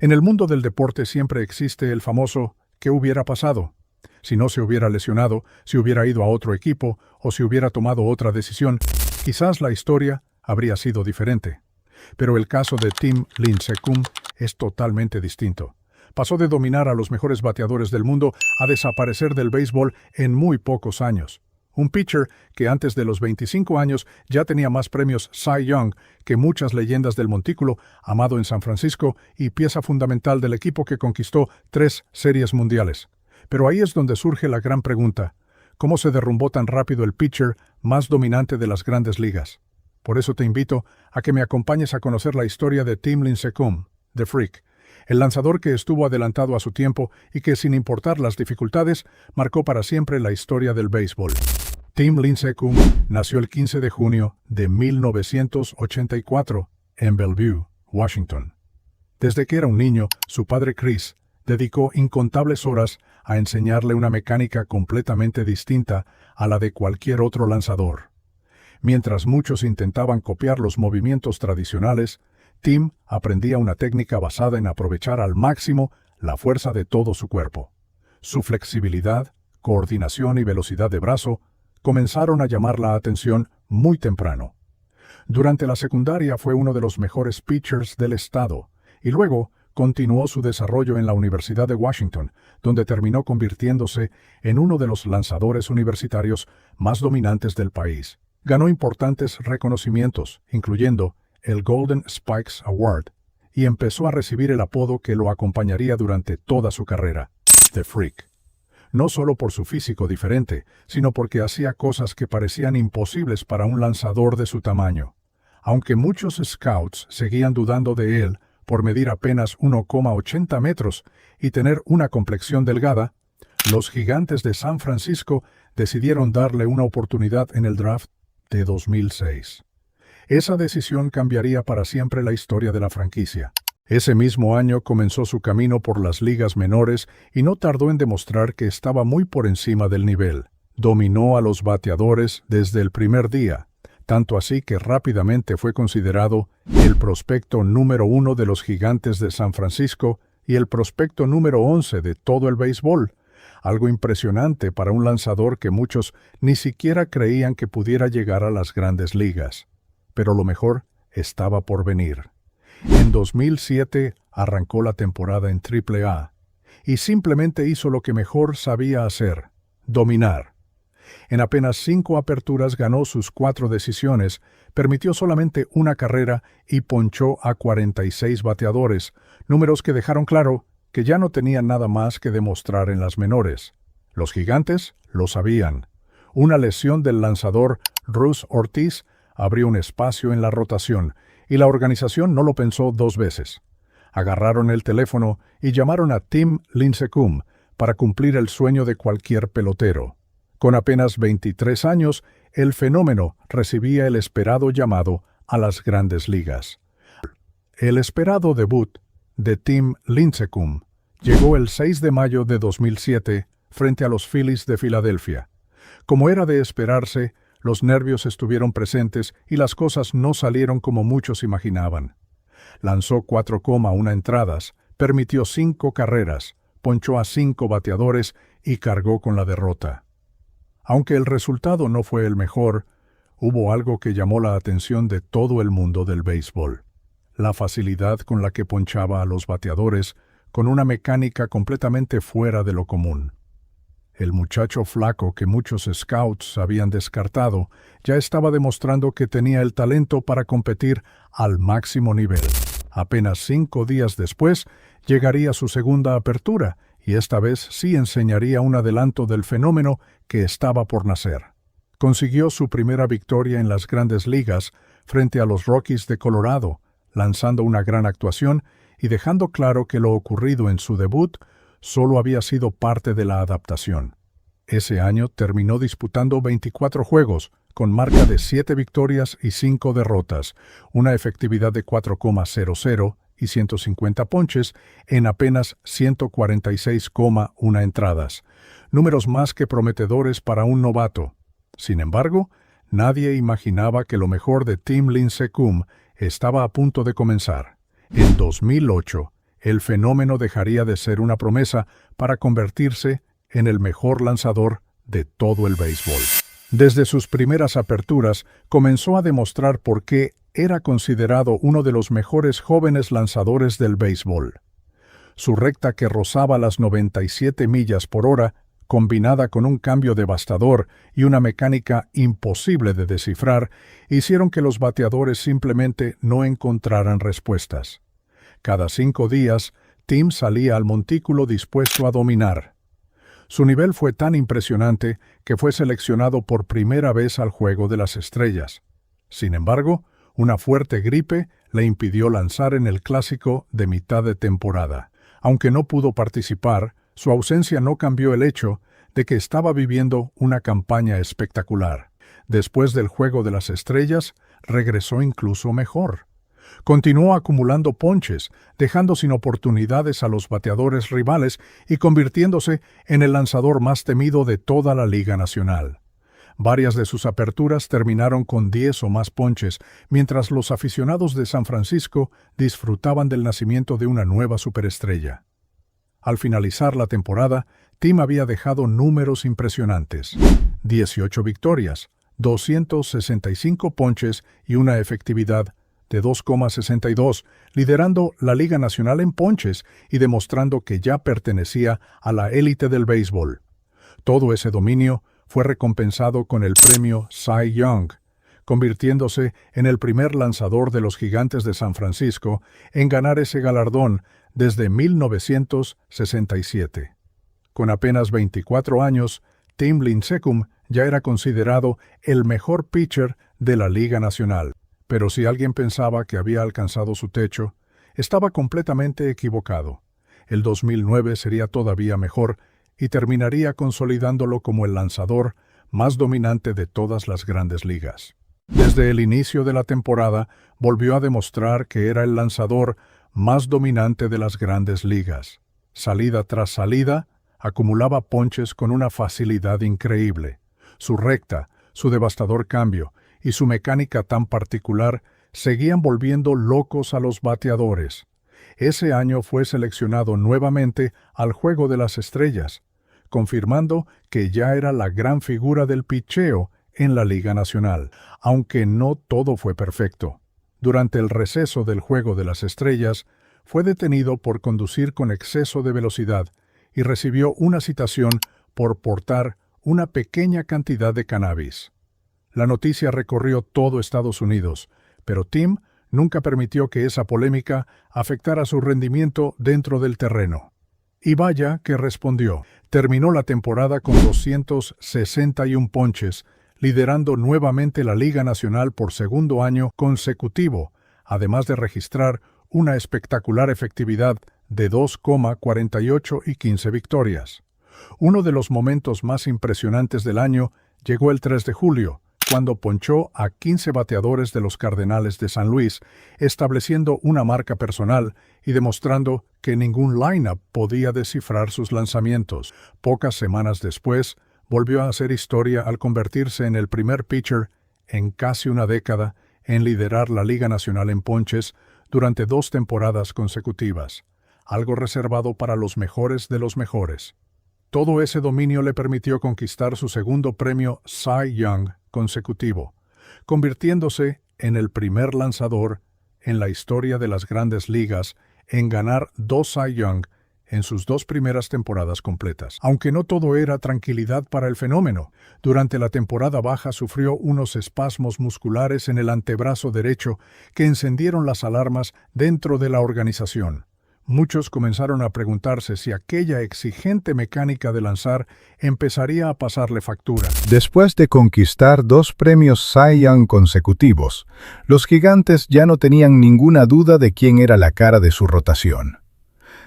En el mundo del deporte siempre existe el famoso ¿qué hubiera pasado? Si no se hubiera lesionado, si hubiera ido a otro equipo o si hubiera tomado otra decisión, quizás la historia habría sido diferente. Pero el caso de Tim Lincecum es totalmente distinto. Pasó de dominar a los mejores bateadores del mundo a desaparecer del béisbol en muy pocos años. Un pitcher que antes de los 25 años ya tenía más premios Cy Young que muchas leyendas del montículo, amado en San Francisco y pieza fundamental del equipo que conquistó 3 series mundiales. Pero ahí es donde surge la gran pregunta: ¿cómo se derrumbó tan rápido el pitcher más dominante de las grandes ligas? Por eso te invito a que me acompañes a conocer la historia de Tim Lincecum, The Freak, el lanzador que estuvo adelantado a su tiempo y que, sin importar las dificultades, marcó para siempre la historia del béisbol. Tim Lincecum nació el 15 de junio de 1984 en Bellevue, Washington. Desde que era un niño, su padre Chris dedicó incontables horas a enseñarle una mecánica completamente distinta a la de cualquier otro lanzador. Mientras muchos intentaban copiar los movimientos tradicionales, Tim aprendía una técnica basada en aprovechar al máximo la fuerza de todo su cuerpo. Su flexibilidad, coordinación y velocidad de brazo comenzaron a llamar la atención muy temprano. Durante la secundaria fue uno de los mejores pitchers del estado y luego continuó su desarrollo en la Universidad de Washington, donde terminó convirtiéndose en uno de los lanzadores universitarios más dominantes del país. Ganó importantes reconocimientos, incluyendo el Golden Spikes Award, y empezó a recibir el apodo que lo acompañaría durante toda su carrera, The Freak. No solo por su físico diferente, sino porque hacía cosas que parecían imposibles para un lanzador de su tamaño. Aunque muchos scouts seguían dudando de él por medir apenas 1,80 metros y tener una complexión delgada, los Gigantes de San Francisco decidieron darle una oportunidad en el draft de 2006. Esa decisión cambiaría para siempre la historia de la franquicia. Ese mismo año comenzó su camino por las ligas menores y no tardó en demostrar que estaba muy por encima del nivel. Dominó a los bateadores desde el primer día, tanto así que rápidamente fue considerado el prospecto número 1 de los Gigantes de San Francisco y el prospecto número 11 de todo el béisbol, algo impresionante para un lanzador que muchos ni siquiera creían que pudiera llegar a las grandes ligas. Pero lo mejor estaba por venir. En 2007 arrancó la temporada en AAA y simplemente hizo lo que mejor sabía hacer: dominar. En apenas 5 aperturas ganó sus 4 decisiones, permitió solamente una carrera y ponchó a 46 bateadores, números que dejaron claro que ya no tenían nada más que demostrar en las menores. Los Gigantes lo sabían. Una lesión del lanzador Russ Ortiz abrió un espacio en la rotación, y la organización no lo pensó 2 veces. Agarraron el teléfono y llamaron a Tim Lincecum para cumplir el sueño de cualquier pelotero. Con apenas 23 años, el fenómeno recibía el esperado llamado a las grandes ligas. El esperado debut de Tim Lincecum llegó el 6 de mayo de 2007 frente a los Phillies de Filadelfia. Como era de esperarse, los nervios estuvieron presentes y las cosas no salieron como muchos imaginaban. Lanzó 4,1 entradas, permitió 5 carreras, ponchó a 5 bateadores y cargó con la derrota. Aunque el resultado no fue el mejor, hubo algo que llamó la atención de todo el mundo del béisbol: la facilidad con la que ponchaba a los bateadores, con una mecánica completamente fuera de lo común. El muchacho flaco que muchos scouts habían descartado ya estaba demostrando que tenía el talento para competir al máximo nivel. Apenas 5 días después llegaría su segunda apertura y esta vez sí enseñaría un adelanto del fenómeno que estaba por nacer. Consiguió su primera victoria en las grandes ligas frente a los Rockies de Colorado, lanzando una gran actuación y dejando claro que lo ocurrido en su debut solo había sido parte de la adaptación. Ese año terminó disputando 24 juegos, con marca de 7 victorias y 5 derrotas, una efectividad de 4,00 y 150 ponches en apenas 146,1 entradas, números más que prometedores para un novato. Sin embargo, nadie imaginaba que lo mejor de Tim Lincecum estaba a punto de comenzar. En 2008, el fenómeno dejaría de ser una promesa para convertirse en el mejor lanzador de todo el béisbol. Desde sus primeras aperturas, comenzó a demostrar por qué era considerado uno de los mejores jóvenes lanzadores del béisbol. Su recta que rozaba las 97 millas por hora, combinada con un cambio devastador y una mecánica imposible de descifrar, hicieron que los bateadores simplemente no encontraran respuestas. Cada 5 días, Tim salía al montículo dispuesto a dominar. Su nivel fue tan impresionante que fue seleccionado por primera vez al Juego de las Estrellas. Sin embargo, una fuerte gripe le impidió lanzar en el Clásico de mitad de temporada. Aunque no pudo participar, su ausencia no cambió el hecho de que estaba viviendo una campaña espectacular. Después del Juego de las Estrellas, regresó incluso mejor. Continuó acumulando ponches, dejando sin oportunidades a los bateadores rivales y convirtiéndose en el lanzador más temido de toda la Liga Nacional. Varias de sus aperturas terminaron con 10 o más ponches, mientras los aficionados de San Francisco disfrutaban del nacimiento de una nueva superestrella. Al finalizar la temporada, Tim había dejado números impresionantes: 18 victorias, 265 ponches y una efectividad de 2,62, liderando la Liga Nacional en ponches y demostrando que ya pertenecía a la élite del béisbol. Todo ese dominio fue recompensado con el premio Cy Young, convirtiéndose en el primer lanzador de los Gigantes de San Francisco en ganar ese galardón desde 1967. Con apenas 24 años, Tim Lincecum ya era considerado el mejor pitcher de la Liga Nacional. Pero si alguien pensaba que había alcanzado su techo, estaba completamente equivocado. El 2009 sería todavía mejor y terminaría consolidándolo como el lanzador más dominante de todas las grandes ligas. Desde el inicio de la temporada, volvió a demostrar que era el lanzador más dominante de las grandes ligas. Salida tras salida, acumulaba ponches con una facilidad increíble. Su recta, su devastador cambio y su mecánica tan particular seguían volviendo locos a los bateadores. Ese año fue seleccionado nuevamente al Juego de las Estrellas, confirmando que ya era la gran figura del pitcheo en la Liga Nacional, aunque no todo fue perfecto. Durante el receso del Juego de las Estrellas, fue detenido por conducir con exceso de velocidad y recibió una citación por portar una pequeña cantidad de cannabis. La noticia recorrió todo Estados Unidos, pero Tim nunca permitió que esa polémica afectara su rendimiento dentro del terreno. Y vaya que respondió. Terminó la temporada con 261 ponches, liderando nuevamente la Liga Nacional por segundo año consecutivo, además de registrar una espectacular efectividad de 2,48 y 15 victorias. Uno de los momentos más impresionantes del año llegó el 3 de julio, cuando ponchó a 15 bateadores de los Cardenales de San Luis, estableciendo una marca personal y demostrando que ningún line-up podía descifrar sus lanzamientos. Pocas semanas después, volvió a hacer historia al convertirse en el primer pitcher en casi una década en liderar la Liga Nacional en ponches durante 2 temporadas consecutivas, algo reservado para los mejores de los mejores. Todo ese dominio le permitió conquistar su segundo premio Cy Young consecutivo, convirtiéndose en el primer lanzador en la historia de las grandes ligas en ganar 2 Cy Young en sus 2 primeras temporadas completas. Aunque no todo era tranquilidad para el fenómeno, durante la temporada baja sufrió unos espasmos musculares en el antebrazo derecho que encendieron las alarmas dentro de la organización. Muchos comenzaron a preguntarse si aquella exigente mecánica de lanzar empezaría a pasarle factura. Después de conquistar 2 premios Cy Young consecutivos, los Gigantes ya no tenían ninguna duda de quién era la cara de su rotación.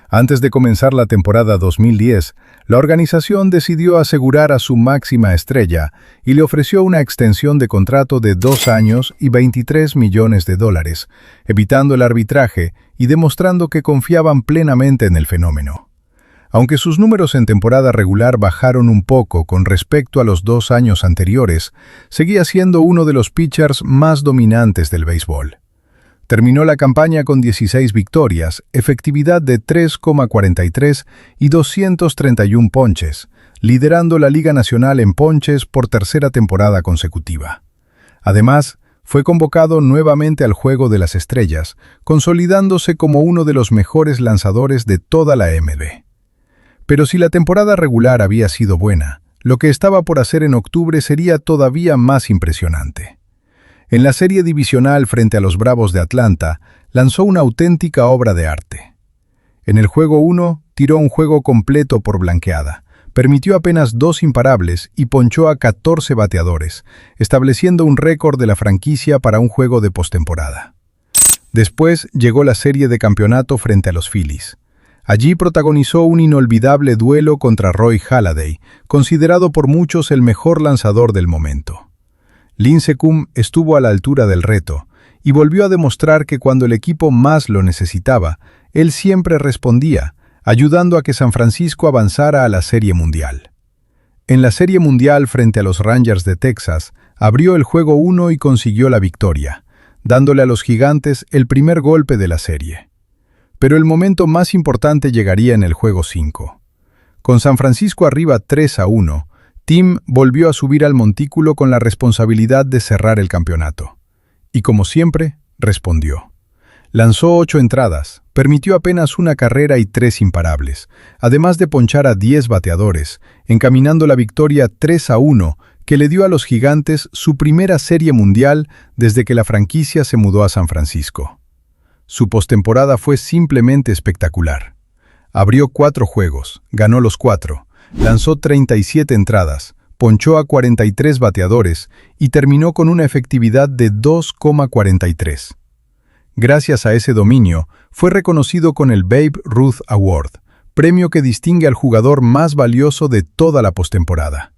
Antes de comenzar la temporada 2010, la organización decidió asegurar a su máxima estrella y le ofreció una extensión de contrato de 2 años y $23 millones, evitando el arbitraje y demostrando que confiaban plenamente en el fenómeno. Aunque sus números en temporada regular bajaron un poco con respecto a los 2 años anteriores, seguía siendo uno de los pitchers más dominantes del béisbol. Terminó la campaña con 16 victorias, efectividad de 3,43 y 231 ponches, liderando la Liga Nacional en ponches por tercera temporada consecutiva. Además, fue convocado nuevamente al Juego de las Estrellas, consolidándose como uno de los mejores lanzadores de toda la MLB. Pero si la temporada regular había sido buena, lo que estaba por hacer en octubre sería todavía más impresionante. En la serie divisional frente a los Bravos de Atlanta, lanzó una auténtica obra de arte. En el juego 1, tiró un juego completo por blanqueada, permitió apenas 2 imparables y ponchó a 14 bateadores, estableciendo un récord de la franquicia para un juego de postemporada. Después llegó la serie de campeonato frente a los Phillies. Allí protagonizó un inolvidable duelo contra Roy Halladay, considerado por muchos el mejor lanzador del momento. Lincecum estuvo a la altura del reto y volvió a demostrar que cuando el equipo más lo necesitaba, él siempre respondía, ayudando a que San Francisco avanzara a la Serie Mundial. En la Serie Mundial frente a los Rangers de Texas, abrió el juego 1 y consiguió la victoria, dándole a los Gigantes el primer golpe de la serie. Pero el momento más importante llegaría en el juego 5. Con San Francisco arriba 3-1, Tim volvió a subir al montículo con la responsabilidad de cerrar el campeonato. Y como siempre, respondió. Lanzó 8 entradas, permitió apenas una carrera y 3 imparables, además de ponchar a 10 bateadores, encaminando la victoria 3-1 que le dio a los Gigantes su primera serie mundial desde que la franquicia se mudó a San Francisco. Su postemporada fue simplemente espectacular. Abrió 4 juegos, ganó los 4, lanzó 37 entradas, ponchó a 43 bateadores y terminó con una efectividad de 2,43. Gracias a ese dominio, fue reconocido con el Babe Ruth Award, premio que distingue al jugador más valioso de toda la postemporada.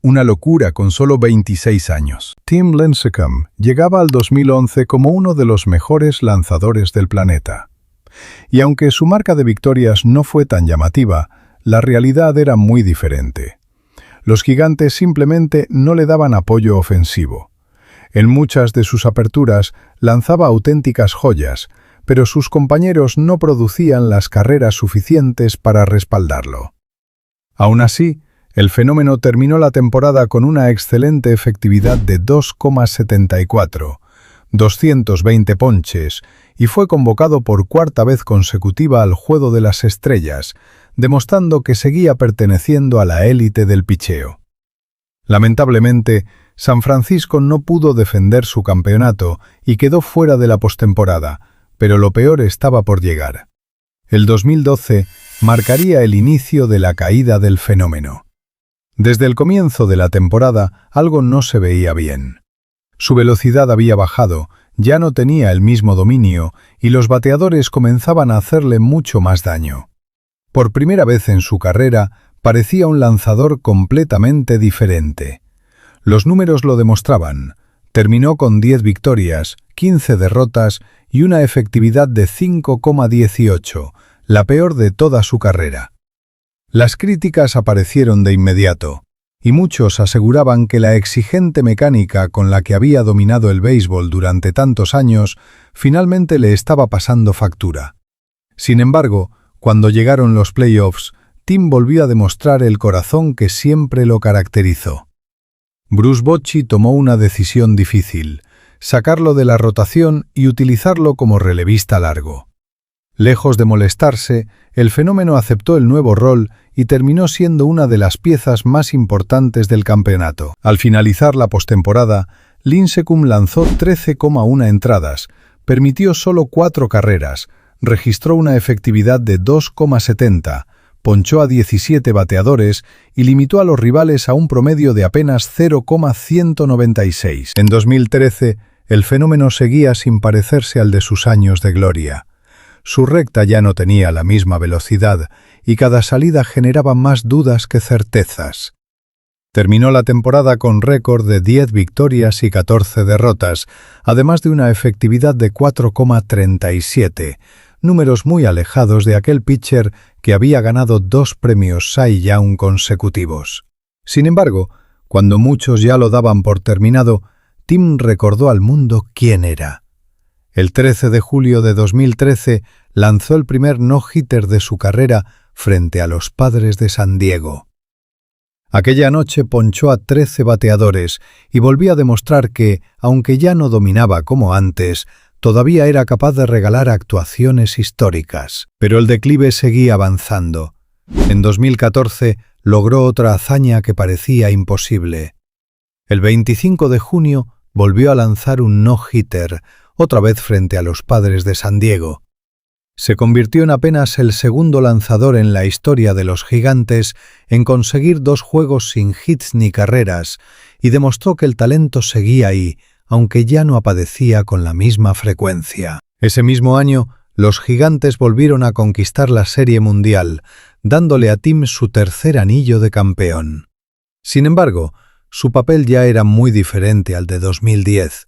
Una locura con solo 26 años. Tim Lincecum llegaba al 2011 como uno de los mejores lanzadores del planeta. Y aunque su marca de victorias no fue tan llamativa, la realidad era muy diferente. Los Gigantes simplemente no le daban apoyo ofensivo. En muchas de sus aperturas lanzaba auténticas joyas, pero sus compañeros no producían las carreras suficientes para respaldarlo. Aún así, el fenómeno terminó la temporada con una excelente efectividad de 2,74, 220 ponches, y fue convocado por 4ª vez consecutiva al Juego de las Estrellas, demostrando que seguía perteneciendo a la élite del picheo. Lamentablemente, San Francisco no pudo defender su campeonato y quedó fuera de la postemporada, pero lo peor estaba por llegar. El 2012 marcaría el inicio de la caída del fenómeno. Desde el comienzo de la temporada, algo no se veía bien. Su velocidad había bajado, ya no tenía el mismo dominio y los bateadores comenzaban a hacerle mucho más daño. Por primera vez en su carrera, parecía un lanzador completamente diferente. Los números lo demostraban. Terminó con 10 victorias, 15 derrotas y una efectividad de 5,18, la peor de toda su carrera. Las críticas aparecieron de inmediato, y muchos aseguraban que la exigente mecánica con la que había dominado el béisbol durante tantos años finalmente le estaba pasando factura. Sin embargo, cuando llegaron los playoffs, Tim volvió a demostrar el corazón que siempre lo caracterizó. Bruce Bochy tomó una decisión difícil, sacarlo de la rotación y utilizarlo como relevista largo. Lejos de molestarse, el fenómeno aceptó el nuevo rol y terminó siendo una de las piezas más importantes del campeonato. Al finalizar la postemporada, Lincecum lanzó 13,1 entradas, permitió solo 4 carreras, registró una efectividad de 2,70, ponchó a 17 bateadores y limitó a los rivales a un promedio de apenas 0,196. En 2013, el fenómeno seguía sin parecerse al de sus años de gloria. Su recta ya no tenía la misma velocidad y cada salida generaba más dudas que certezas. Terminó la temporada con récord de 10 victorias y 14 derrotas, además de una efectividad de 4,37, números muy alejados de aquel pitcher que había ganado 2 premios Cy Young consecutivos. Sin embargo, cuando muchos ya lo daban por terminado, Tim recordó al mundo quién era. El 13 de julio de 2013 lanzó el primer no-hitter de su carrera frente a los Padres de San Diego. Aquella noche ponchó a 13 bateadores y volvió a demostrar que, aunque ya no dominaba como antes, todavía era capaz de regalar actuaciones históricas. Pero el declive seguía avanzando. En 2014 logró otra hazaña que parecía imposible. El 25 de junio volvió a lanzar un no-hitter, otra vez frente a los Padres de San Diego. Se convirtió en apenas el segundo lanzador en la historia de los Gigantes en conseguir 2 juegos sin hits ni carreras y demostró que el talento seguía ahí, aunque ya no aparecía con la misma frecuencia. Ese mismo año, los Gigantes volvieron a conquistar la Serie Mundial, dándole a Tim su tercer anillo de campeón. Sin embargo, su papel ya era muy diferente al de 2010.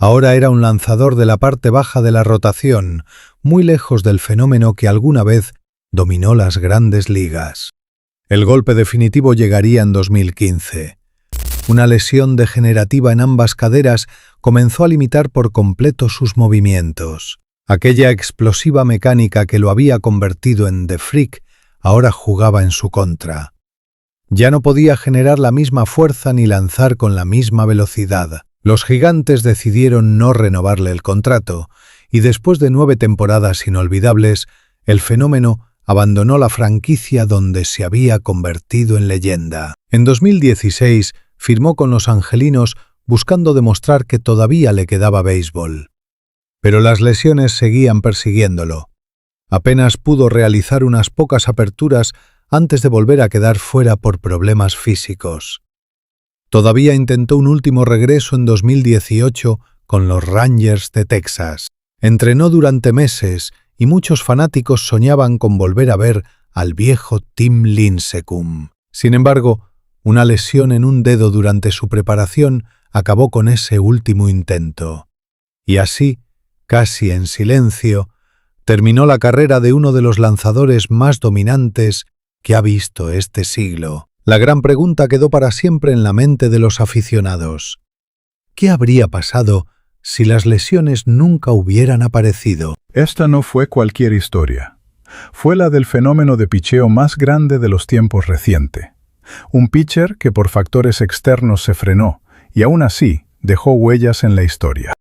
Ahora era un lanzador de la parte baja de la rotación, muy lejos del fenómeno que alguna vez dominó las grandes ligas. El golpe definitivo llegaría en 2015. Una lesión degenerativa en ambas caderas comenzó a limitar por completo sus movimientos. Aquella explosiva mecánica que lo había convertido en The Freak ahora jugaba en su contra. Ya no podía generar la misma fuerza ni lanzar con la misma velocidad. Los Gigantes decidieron no renovarle el contrato, y después de 9 temporadas inolvidables, el fenómeno abandonó la franquicia donde se había convertido en leyenda. En 2016 firmó con los Angelinos buscando demostrar que todavía le quedaba béisbol. Pero las lesiones seguían persiguiéndolo. Apenas pudo realizar unas pocas aperturas antes de volver a quedar fuera por problemas físicos. Todavía intentó un último regreso en 2018 con los Rangers de Texas. Entrenó durante meses y muchos fanáticos soñaban con volver a ver al viejo Tim Lincecum. Sin embargo, una lesión en un dedo durante su preparación acabó con ese último intento. Y así, casi en silencio, terminó la carrera de uno de los lanzadores más dominantes que ha visto este siglo. La gran pregunta quedó para siempre en la mente de los aficionados. ¿Qué habría pasado si las lesiones nunca hubieran aparecido? Esta no fue cualquier historia. Fue la del fenómeno de picheo más grande de los tiempos recientes. Un pitcher que por factores externos se frenó y aún así dejó huellas en la historia.